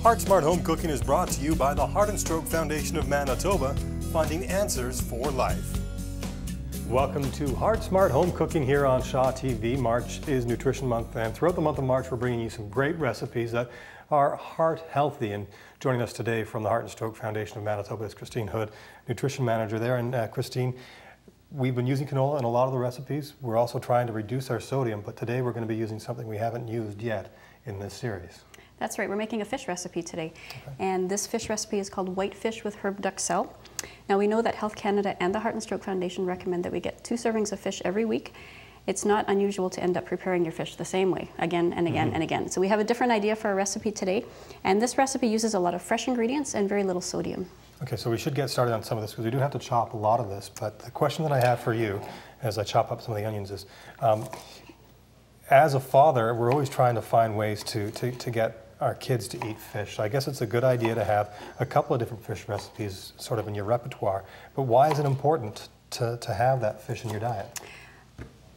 Heart Smart Home Cooking is brought to you by the Heart and Stroke Foundation of Manitoba, finding answers for life. Welcome to Heart Smart Home Cooking here on Shaw TV. March is Nutrition Month, and throughout the month of March we're bringing you some great recipes that are heart healthy. And joining us today from the Heart and Stroke Foundation of Manitoba is Christine Hood, Nutrition Manager there. And Christine, we've been using canola in a lot of the recipes. We're also trying to reduce our sodium, but today we're going to be using something we haven't used yet in this series. That's right, we're making a fish recipe today. Okay. And this fish recipe is called white fish with herb duxelle. Now we know that Health Canada and the Heart and Stroke Foundation recommend that we get 2 servings of fish every week. It's not unusual to end up preparing your fish the same way, again and again and again. So we have a different idea for our recipe today, and this recipe uses a lot of fresh ingredients and very little sodium. Okay, so we should get started on some of this because we do have to chop a lot of this, but the question that I have for you as I chop up some of the onions is, as a father, we're always trying to find ways to get our kids to eat fish. So I guess it's a good idea to have a couple of different fish recipes sort of in your repertoire. But why is it important to have that fish in your diet?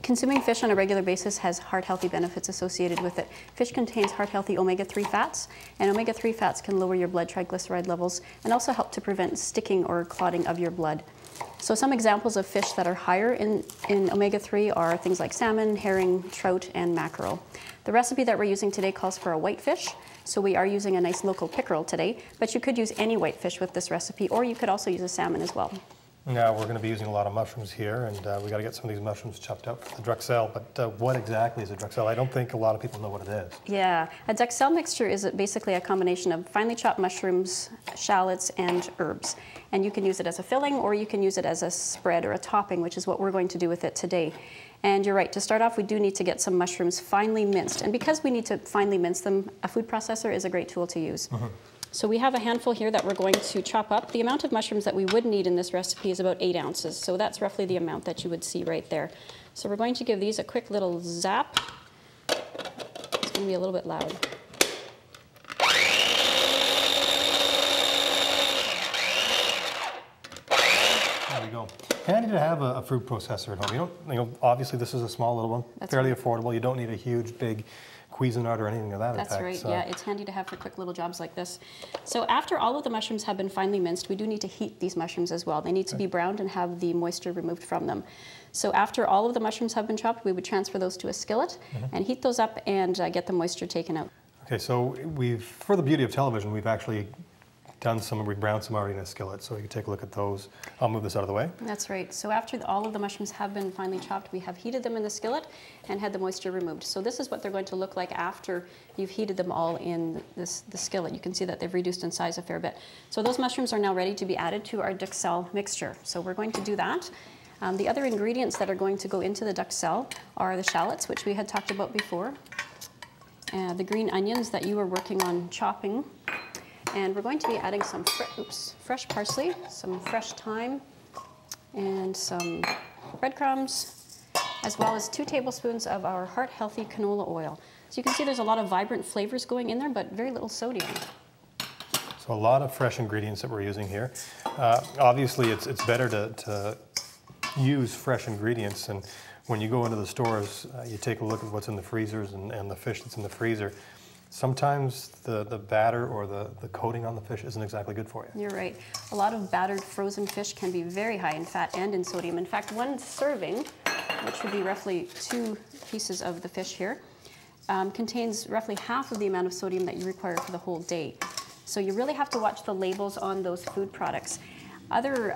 Consuming fish on a regular basis has heart-healthy benefits associated with it. Fish contains heart-healthy omega-3 fats, and omega-3 fats can lower your blood triglyceride levels and also help to prevent sticking or clotting of your blood. So some examples of fish that are higher in omega-3 are things like salmon, herring, trout, and mackerel. The recipe that we're using today calls for a white fish, so we are using a nice local pickerel today, but you could use any white fish with this recipe, or you could also use a salmon as well. Now we're going to be using a lot of mushrooms here, and we got to get some of these mushrooms chopped up for the duxelle, but what exactly is a duxelle? I don't think a lot of people know what it is. Yeah, a duxelle mixture is basically a combination of finely chopped mushrooms, shallots, and herbs. And you can use it as a filling, or you can use it as a spread or a topping, which is what we're going to do with it today. And you're right, to start off, we do need to get some mushrooms finely minced. And because we need to finely mince them, a food processor is a great tool to use. So we have a handful here that we're going to chop up. The amount of mushrooms that we would need in this recipe is about 8 ounces. So that's roughly the amount that you would see right there. So we're going to give these a quick little zap. It's going to be a little bit loud. There we go. Handy to have a food processor at home. You know, obviously this is a small little one, That's fairly right. affordable. You don't need a huge, big Cuisinart or anything of that effect. That's right, so. yeah, it's handy to have for quick little jobs like this. So after all of the mushrooms have been finely minced, we do need to heat these mushrooms as well. They need to be browned and have the moisture removed from them. So after all of the mushrooms have been chopped, we would transfer those to a skillet and heat those up and get the moisture taken out. Okay, so for the beauty of television, we've actually we've browned some already in a skillet, so you can take a look at those. I'll move this out of the way. That's right. So after all of the mushrooms have been finely chopped, we have heated them in the skillet and had the moisture removed. So this is what they're going to look like after you've heated them all in the skillet. You can see that they've reduced in size a fair bit. So those mushrooms are now ready to be added to our duxelle mixture. So we're going to do that. The other ingredients that are going to go into the duxelle are the shallots, which we had talked about before, the green onions that you were working on chopping, and we're going to be adding some fresh parsley, some fresh thyme, and some breadcrumbs, as well as 2 tablespoons of our heart-healthy canola oil. So you can see there's a lot of vibrant flavors going in there, but very little sodium. So a lot of fresh ingredients that we're using here. Obviously, it's better to use fresh ingredients, and when you go into the stores, you take a look at what's in the freezers and the fish that's in the freezer. Sometimes the batter or the coating on the fish isn't exactly good for you. You're right. A lot of battered frozen fish can be very high in fat and in sodium. In fact, 1 serving, which would be roughly 2 pieces of the fish here, contains roughly half of the amount of sodium that you require for the whole day. So you really have to watch the labels on those food products. Other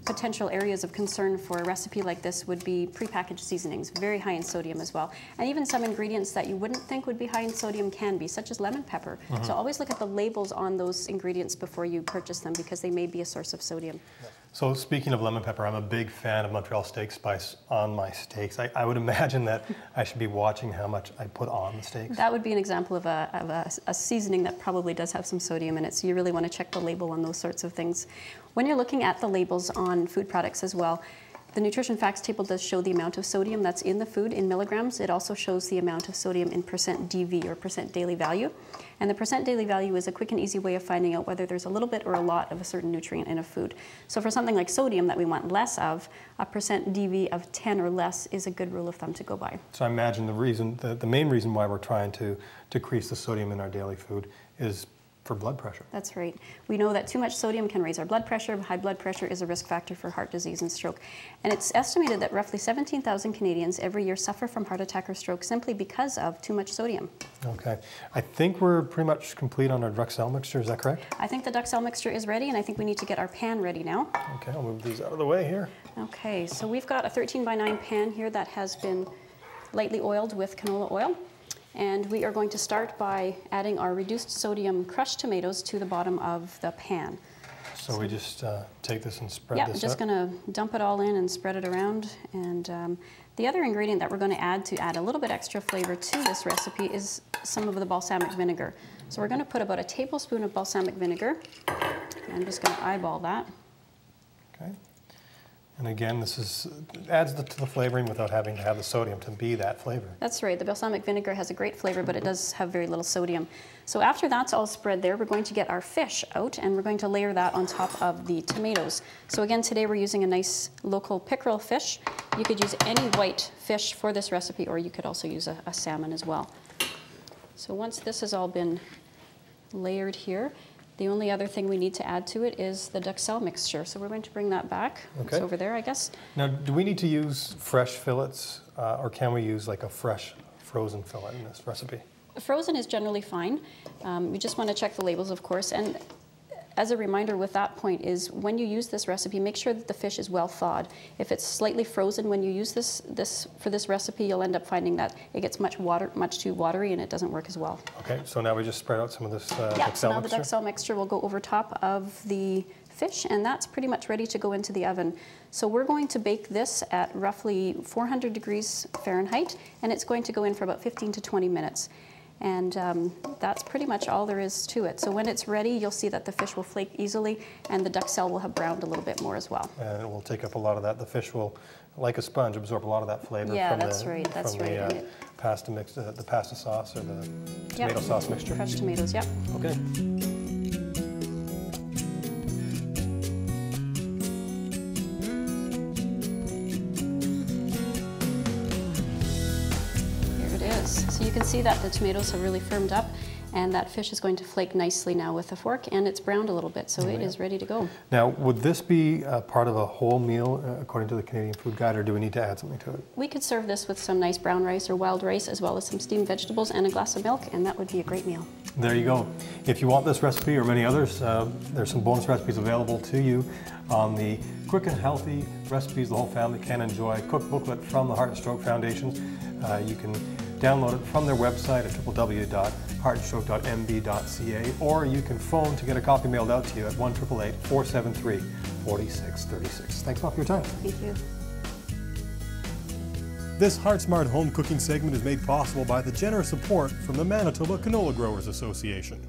potential areas of concern for a recipe like this would be prepackaged seasonings, very high in sodium as well. And even some ingredients that you wouldn't think would be high in sodium can be, such as lemon pepper. So always look at the labels on those ingredients before you purchase them, because they may be a source of sodium. So speaking of lemon pepper, I'm a big fan of Montreal steak spice on my steaks. I would imagine that I should be watching how much I put on the steaks. That would be an example of a seasoning that probably does have some sodium in it, so you really want to check the label on those sorts of things. When you're looking at the labels on food products as well, the nutrition facts table does show the amount of sodium that's in the food in milligrams. It also shows the amount of sodium in percent DV, or percent daily value. And the percent daily value is a quick and easy way of finding out whether there's a little bit or a lot of a certain nutrient in a food. So for something like sodium that we want less of, a percent DV of 10 or less is a good rule of thumb to go by. So I imagine the main reason why we're trying to decrease the sodium in our daily food is for blood pressure. That's right. We know that too much sodium can raise our blood pressure. High blood pressure is a risk factor for heart disease and stroke. And it's estimated that roughly 17,000 Canadians every year suffer from heart attack or stroke simply because of too much sodium. Okay. I think we're pretty much complete on our Duxelle mixture. Is that correct? I think the Duxelle mixture is ready, and I think we need to get our pan ready now. Okay, I'll move these out of the way here. Okay, so we've got a 13x9 pan here that has been lightly oiled with canola oil. And we are going to start by adding our reduced sodium crushed tomatoes to the bottom of the pan. So we just take this and spread this this up? Yeah, just going to dump it all in and spread it around. And the other ingredient that we're going to add a little bit extra flavor to this recipe is some of the balsamic vinegar. So we're going to put about a tablespoon of balsamic vinegar. I'm just going to eyeball that. Okay. And again, this adds to the flavoring without having to have the sodium to be that flavor. That's right. The balsamic vinegar has a great flavor, but it does have very little sodium. So after that's all spread there, we're going to get our fish out, and we're going to layer that on top of the tomatoes. So again, today we're using a nice local pickerel fish. You could use any white fish for this recipe, or you could also use a salmon as well. So once this has all been layered here, the only other thing we need to add to it is the Duxelle mixture. So we're going to bring that back. Okay. It's over there, I guess. Now, do we need to use fresh fillets, or can we use like a fresh frozen fillet in this recipe? Frozen is generally fine. You just want to check the labels, of course. And as a reminder with that point is when you use this recipe, make sure that the fish is well thawed. If it's slightly frozen when you use this for this recipe, you'll end up finding that it gets much too watery and it doesn't work as well. Okay, so now we just spread out some of this Duxelle yeah, so now mixture? the Duxelle mixture will go over top of the fish, and that's pretty much ready to go into the oven. So we're going to bake this at roughly 400 degrees Fahrenheit, and it's going to go in for about 15 to 20 minutes. And that's pretty much all there is to it. So when it's ready, you'll see that the fish will flake easily, and the Duxelle will have browned a little bit more as well. And it will take up a lot of that. The fish will, like a sponge, absorb a lot of that flavor yeah, from that's the, right. That's from right. the pasta mix, the pasta sauce or the tomato sauce mixture. Crushed tomatoes, yep. Okay. So you can see that the tomatoes have really firmed up, and that fish is going to flake nicely now with a fork, and it's browned a little bit, so it is ready to go. Now, would this be part of a whole meal according to the Canadian Food Guide, or do we need to add something to it? We could serve this with some nice brown rice or wild rice, as well as some steamed vegetables and a glass of milk, and that would be a great meal. There you go. If you want this recipe or many others, there's some bonus recipes available to you on the quick and healthy recipes the whole family can enjoy cook booklet from the Heart and Stroke Foundation. You can download it from their website at www.heartandstroke.mb.ca, or you can phone to get a copy mailed out to you at 1-888-473-4636. Thanks a lot for your time. Thank you. This Heart Smart Home Cooking segment is made possible by the generous support from the Manitoba Canola Growers Association.